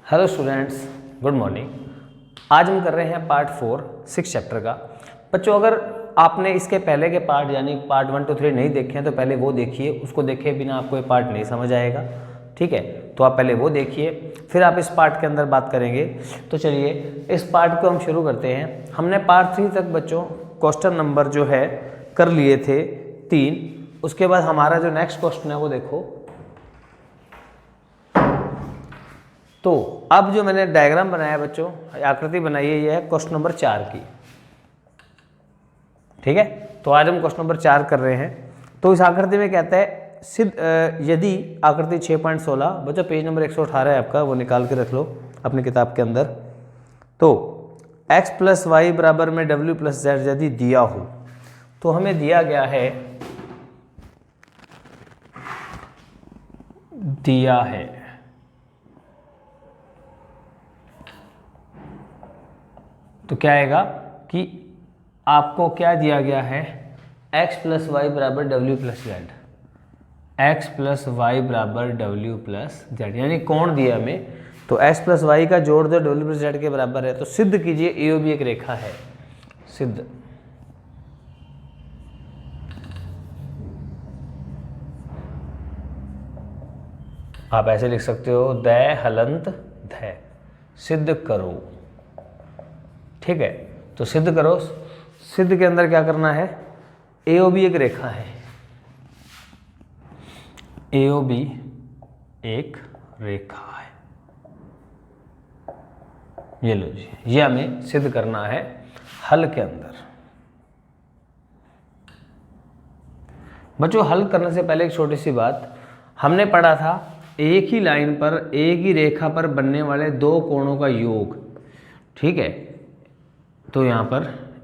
Hello students, good morning. आज हम कर रहे हैं पार्ट 4 6 चैप्टर का। बच्चों, अगर आपने इसके पहले के पार्ट यानी पार्ट 1 to 3 नहीं देखे हैं तो पहले वो देखिए। उसको देखे बिना आपको ये पार्ट नहीं समझ आएगा, ठीक है? तो आप पहले वो देखिए, फिर आप इस पार्ट के अंदर बात करेंगे। तो चलिए इस पार्ट को हम शुरू करते हैं। हमने पार्ट 3 तक बच्चों क्वेश्चन नंबर जो है कर लिए थे 3। उसके बाद हमारा जो नेक्स्ट क्वेश्चन है वो देखो। तो अब जो मैंने डायग्राम बनाया बच्चों, आकृति बनाई है, ये है क्वेश्चन नंबर 4 की, ठीक है? तो आज हम क्वेश्चन नंबर 4 कर रहे हैं। तो इस आकृति में कहता है यदि आकृति 6.16 बच्चों पेज नंबर 118 है आपका, वो निकाल के रख लो अपनी किताब के अंदर। तो x + y बराबर में w + z यदि दिया हो, तो हमें दिया गया है तो क्या आएगा कि आपको क्या दिया गया है, x + y बराबर w + z, x + y बराबर w + z, यानी कोण दिया हमें। तो x + y का जोड़ दो w + z के बराबर है। तो सिद्ध कीजिए AOB एक रेखा है। सिद्ध आप ऐसे लिख सकते हो, द हलंत ध, सिद्ध करो, ठीक है? तो सिद्ध करो। सिद्ध के अंदर क्या करना है, AOB एक रेखा है। AOB एक रेखा है, ये लो जी, ये हमें सिद्ध करना है हल के अंदर। बच्चों, हल करने से पहले एक छोटी सी बात, हमने पढ़ा था एक ही लाइन पर एक ही रेखा पर बनने वाले दो कोणों का योग, ठीक है? तो यहाँ पर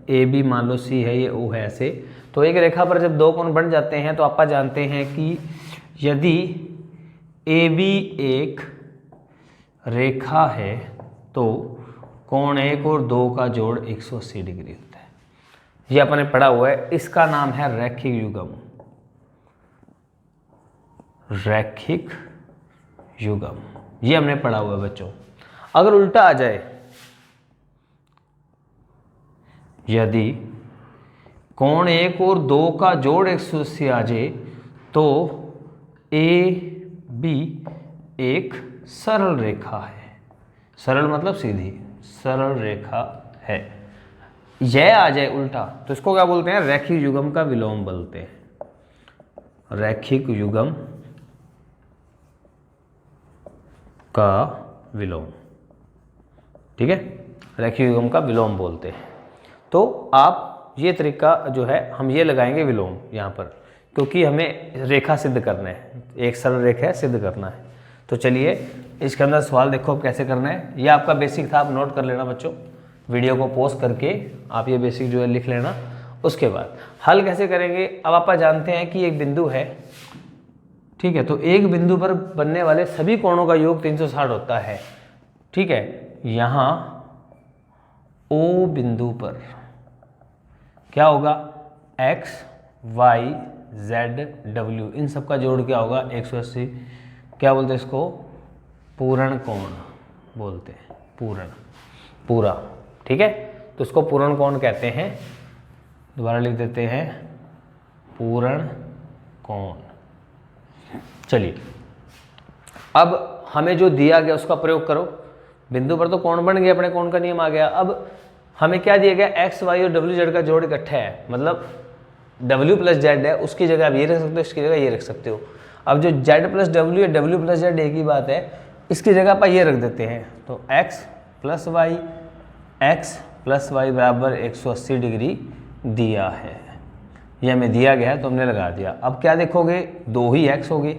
AB मान लो C है, ये O है, ऐसे। तो एक रेखा पर जब दो कोण बन जाते हैं तो आप जानते हैं कि यदि AB एक रेखा है तो कोण 1 और 2 का जोड़ 180 डिग्री होता है। ये आपने पढ़ा हुआ है, इसका नाम है रैखिक युग्म। रैखिक युग्म ये हमने पढ़ा हुआ है बच्चों। अगर उल्टा आ जाए, यदि कोण 1 और 2 का जोड़ 180 आ जाए तो AB एक सरल रेखा है। सरल मतलब सीधी, सरल रेखा है। यह आ जाए उल्टा तो इसको क्या बोलते हैं, रैखिक युग्म का विलोम बोलते हैं। रैखिक युग्म का विलोम, ठीक है? रैखिक युग्म का विलोम बोलते हैं। तो आप ये तरीका जो है, हम ये लगाएंगे विलोम यहाँ पर, क्योंकि हमें रेखा सिद्ध करना है, एक सरल रेखा है, सिद्ध करना है। तो चलिए इसके अंदर सवाल देखो अब कैसे करना है। ये आपका बेसिक था, आप नोट कर लेना बच्चों, वीडियो को पॉज करके आप ये बेसिक जो है लिख लेना। उसके बाद हल कैसे करेंगे, अब आप जानते हैं कि एक बिंदु है, ठीक है? तो एक बिंदु पर बनने वाले सभी कोणों का योग 360 होता है, ठीक है? यहाँ O बिंदु पर क्या होगा, x, y, z, w, इन सब का जोड़ क्या होगा, 180। क्या बोलते हैं इसको, पूर्ण कोण बोलते हैं, पूरा, ठीक है? तो इसको पूर्ण कोण कहते हैं। दोबारा लिख देते हैं, पूर्ण कोण। चलिए अब हमें जो दिया गया उसका प्रयोग करो। बिंदु पर तो कोण बन गया, अपने कोण का नियम आ गया। अब हमें क्या दिया गया, x, y और w, z का जोड़ इकट्ठा है, मतलब w + z है, उसकी जगह आप ये रख सकते हो, इसकी जगह ये रख सकते हो। अब जो z + w है, w + z एक ही बात है, इसकी जगह पर ये रख देते हैं। तो x + y बराबर 180 डिग्री दिया है, ये हमें दिया गया है तो हमने लगा दिया। अब क्या देखोगे, 2 ही x हो गए,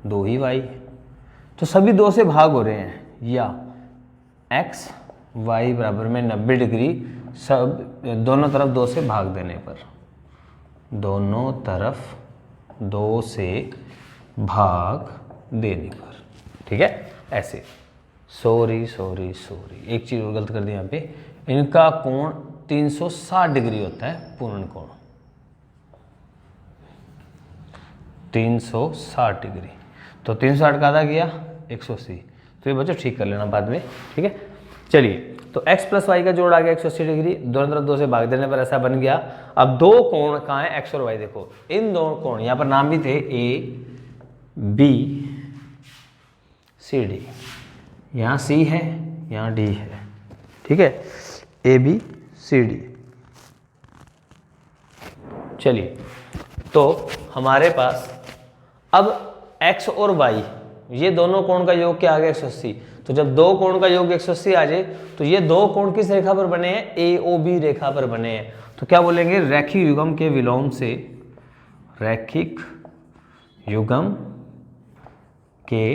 2 ही y, तो सभी 2 से भाग हो रहे हैं, या x y बराबर में 90 डिग्री, सब दोनों तरफ 2 से भाग देने पर, दोनों तरफ 2 से भाग देने पर, ठीक है? ऐसे सॉरी, एक चीज़ और गलत कर दी यहाँ पे, इनका कोण 360 डिग्री होता है, पूर्ण कोण 360 डिग्री। तो 360 का आधा किया 180। तो ये बच्चों ठीक कर लेना बाद में, ठीक है। चलिए, तो x प्लस वाई का जोड़ आ गया 180 डिग्री, दोनों तरफ 2 से भाग देने पर ऐसा बन गया। अब दो कोण कहाँ है, x और y, देखो इन दोनों कोण, यहाँ पर नाम भी थे ए बी सी डी, यहाँ C है यहाँ D है, ठीक है, ए बी सी डी। चलिए, तो हमारे पास अब x और y ये दोनों कोण का योग क्या आ गया 180। तो जब दो कोण का योग 180 आ जाए तो ये दो कोण किस रेखा पर बने हैं, AOB रेखा पर बने हैं। तो क्या बोलेंगे, रैखिक युग्म के विलोम से, रैखिक युग्म के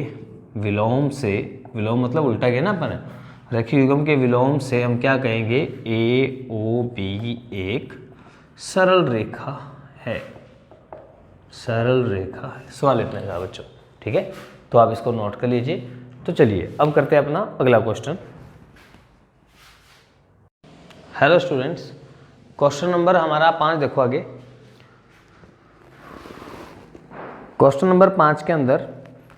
विलोम से, विलोम मतलब उल्टा गया ना अपन, रैखिक युग्म के विलोम से हम क्या कहेंगे, AOB एक सरल रेखा है, सरल रेखा है। सवाल इतना था बच्चों, ठीक है, तो आप इसको नोट कर लीजिए। तो चलिए अब करते हैं अपना अगला question. Hello students, question number हमारा 5 देखो आगे। क्वेश्चन नंबर 5 के अंदर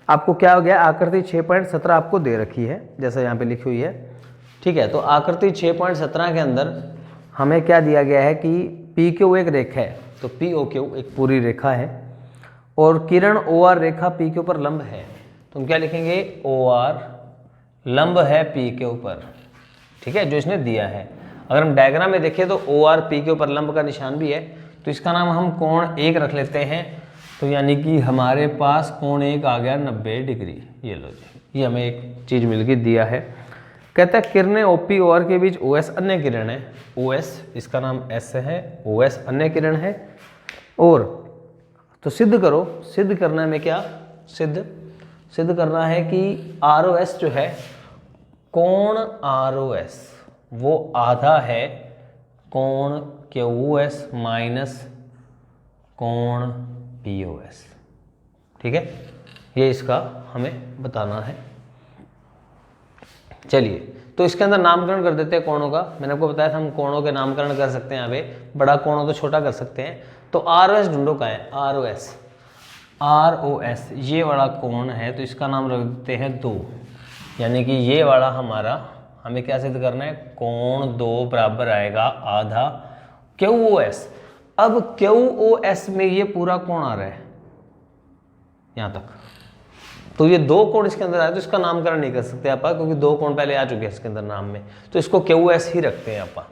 आपको क्या हो गया, आकृति 6.17 आपको दे रखी है जैसा यहाँ पे लिखी हुई है, ठीक है। तो आकृति 6.17 के अंदर हमें क्या दिया गया है कि PQ एक रेखा है, तो POQ एक पूरी रेखा है और किरण OR रेखा PQ पर लंब है। तो हम क्या लिखेंगे, OR लंब है PQ पर, ठीक है, जो इसने दिया है। अगर हम डायग्राम में देखें तो OR PQ पर लंब का निशान भी है, तो इसका नाम हम कोण 1 रख लेते हैं। तो यानी कि हमारे पास कोण 1 आ गया 90 डिग्री। ये लो जी, ये हमें एक चीज़ मिल गई, दिया है। कहता है किरणें OP OR के बीच OS अन्य किरण है, OS इसका नाम S है, OS अन्य किरण है। और तो सिद्ध करो, सिद्ध करना है में क्या, सिद्ध करना है कि ROS जो है, कोण ROS वो आधा है कोण QOS माइनस कोण POS, ठीक है, ये इसका हमें बताना है। चलिए, तो इसके अंदर नामकरण कर देते हैं कोणों का। मैंने आपको बताया था हम कोणों के नामकरण कर सकते हैं, यहाँ पे बड़ा कोण हो तो छोटा कर सकते हैं। तो ROS ढूंढो का है, ROS ये वाला कोण है, तो इसका नाम रख देते हैं 2, यानी कि ये वाला हमारा हमें क्या सिद्ध करना है, कोण 2 बराबर आएगा आधा QOS। अब QOS में ये पूरा कोण आ रहा है यहाँ तक, तो ये दो कोण इसके अंदर आए, तो इसका नामकरण नहीं कर सकते आप, क्योंकि दो कोण पहले आ चुके हैं इसके अंदर नाम में, तो इसको QOS ही रखते हैं आप,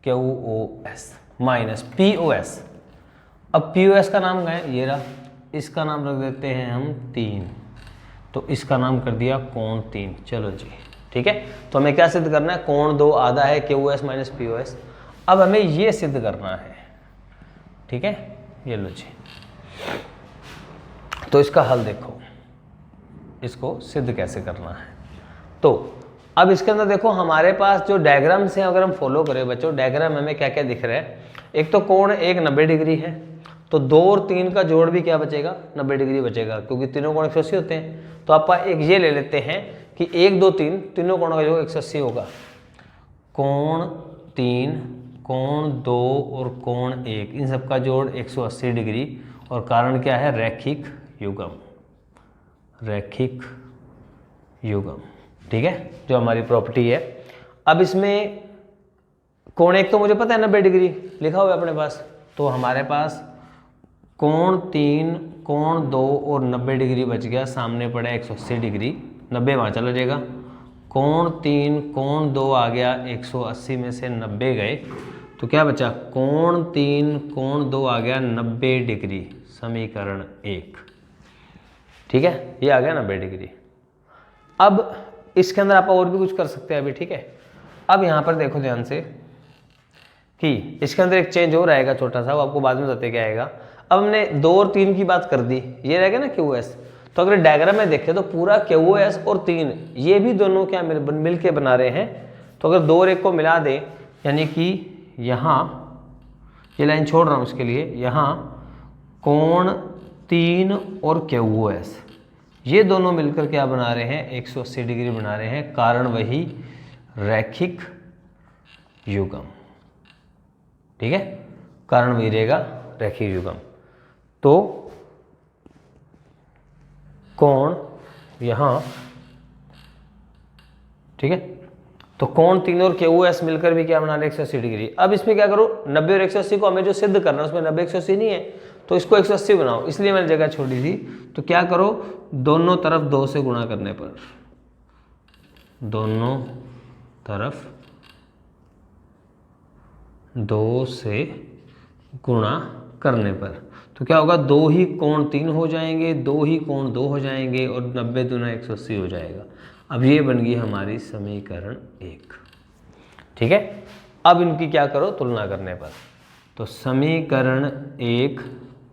QOS माइनस POS। अब POS का नाम क्या है, ये रहा, इसका नाम रख देते हैं हम 3, तो इसका नाम कर दिया कोण 3। चलो जी, ठीक है, तो हमें क्या सिद्ध करना है, कोण 2 आधा है QOS माइनस POS। अब हमें ये सिद्ध करना है, ठीक है, ये लो जी। तो इसका हल देखो, इसको सिद्ध कैसे करना है। तो अब इसके अंदर देखो हमारे पास जो डायग्राम से अगर हम फॉलो करें बच्चों, डायग्राम में हमें क्या क्या दिख रहा है, एक तो कोण 1 90 डिग्री है, तो 2 और 3 का जोड़ भी क्या बचेगा, 90 डिग्री बचेगा, क्योंकि तीनों कोण 180 होते हैं। तो आप एक ये ले लेते हैं कि 1 2 3 तीनों कोणों का जोड़ 180 होगा। कोण 3, कोण 2 और कोण 1, इन सबका जोड़ 180 डिग्री, और कारण क्या है, रैखिक युग्म, रैखिक युग्म, ठीक है, जो हमारी प्रॉपर्टी है। अब इसमें कोण 1 तो मुझे पता है 90 डिग्री लिखा हुआ है अपने पास, तो हमारे पास कोण 3, कोण 2 और 90 डिग्री बच गया, सामने पड़ा 180 डिग्री, 90 वहाँ चला जाएगा। कोण 3, कोण 2 आ गया, 180 में से 90 गए, तो क्या बचा, कोण 3, कोण 2 आ गया 90 डिग्री, समीकरण 1, ठीक है, ये आ गया 90 डिग्री। अब इसके अंदर आप और भी कुछ कर सकते हैं अभी, ठीक है। अब यहाँ पर देखो ध्यान से कि इसके अंदर एक चेंज और आएगा छोटा सा, वो आपको बाद में बताते क्या आएगा। अब हमने 2 और 3 की बात कर दी, ये रहेगा ना QOS, तो अगर डायग्राम में देखें तो पूरा QOS और 3 ये भी दोनों क्या मिल के बना रहे हैं। तो अगर 2 और 1 को मिला दें, यानी कि यहाँ ये लाइन छोड़ रहा हूँ इसके लिए, यहाँ कोण 3 और QOS ये दोनों मिलकर क्या बना रहे हैं, 180 डिग्री बना रहे हैं, कारण वही रैखिक युग्म, ठीक है, कारण वही रहेगा रैखिक युग्म। तो कोण यहाँ, ठीक है। तो कोण 3 और QOS मिलकर भी क्या बना रहे 180 डिग्री। अब इसमें क्या करो 90 और 180 को हमें जो सिद्ध करना है उसमें 90 180 नहीं है, तो इसको 180 बनाओ, इसलिए मैंने जगह छोड़ी थी। तो क्या करो दोनों तरफ 2 से गुणा करने पर, दोनों तरफ 2 से गुणा करने पर तो क्या होगा 2 ही कोण 3 हो जाएंगे, 2 ही कोण 2 हो जाएंगे और 90 दूना 180 हो जाएगा। अब ये बन गई हमारी समीकरण 1, ठीक है। अब इनकी क्या करो तुलना करने पर, तो समीकरण 1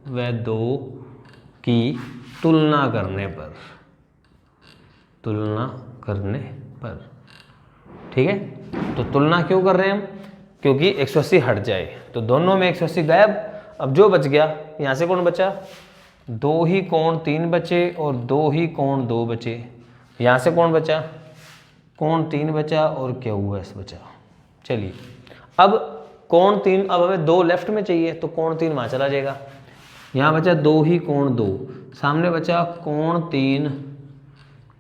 व 2 की तुलना करने पर, तुलना करने पर, ठीक है। तो तुलना क्यों कर रहे हैं हम, क्योंकि 180 हट जाए, तो दोनों में 180 गायब। अब जो बच गया यहाँ से कौन बचा, 2 ही कोण 3 बचे और 2 ही कोण 2 बचे। यहाँ से कौन बचा, कोण 3 बचा और QOS बचा। चलिए अब कोण 3, अब हमें 2 लेफ्ट में चाहिए, तो कोण 3 वहाँ चला जाएगा। यहाँ बचा 2 ही कोण 2, सामने बचा कोण 3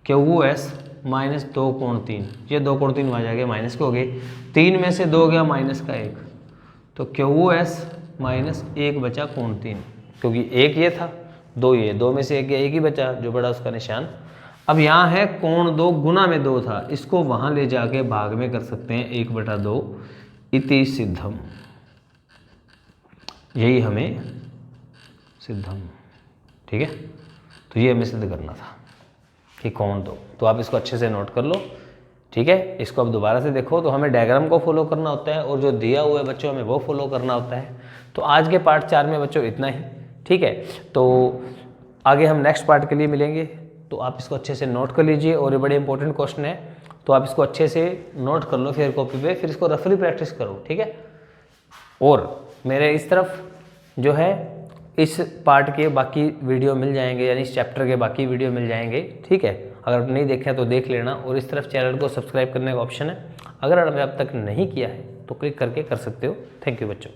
QOS माइनस 2 कोण 3, ये 2 कोण 3 वहाँ जाएगा माइनस के हो गए, 3 में से 2 गया माइनस का 1, तो QOS माइनस 1 बचा कोण 3, क्योंकि 1 ये था 2 ये, 2 में से 1 गया 1 ही बचा, जो बड़ा उसका निशान। अब यहाँ है कोण 2 गुना में 2 था, इसको वहाँ ले जाके भाग में कर सकते हैं 1/2 इति सिद्धम, यही हमें सिद्धम, ठीक है। तो ये हमें सिद्ध करना था कि कोण 2, तो आप इसको अच्छे से नोट कर लो, ठीक है। इसको अब दोबारा से देखो, तो हमें डायग्राम को फॉलो करना होता है और जो दिया हुआ है बच्चों हमें वो फॉलो करना होता है। तो आज के पार्ट 4 में बच्चों इतना ही, ठीक है। तो आगे हम नेक्स्ट पार्ट के लिए मिलेंगे, तो आप इसको अच्छे से नोट कर लीजिए, और ये बड़े इंपॉर्टेंट क्वेश्चन है, तो आप इसको अच्छे से नोट कर लो फिर कॉपी पे, फिर इसको रफली प्रैक्टिस करो, ठीक है। और मेरे इस तरफ जो है इस पार्ट के बाकी वीडियो मिल जाएंगे, यानी इस चैप्टर के बाकी वीडियो मिल जाएंगे, ठीक है। अगर आप नहीं देखे तो देख लेना, और इस तरफ चैनल को सब्सक्राइब करने का ऑप्शन है, अगर आपने अब तक नहीं किया है तो क्लिक करके कर सकते हो। थैंक यू बच्चों।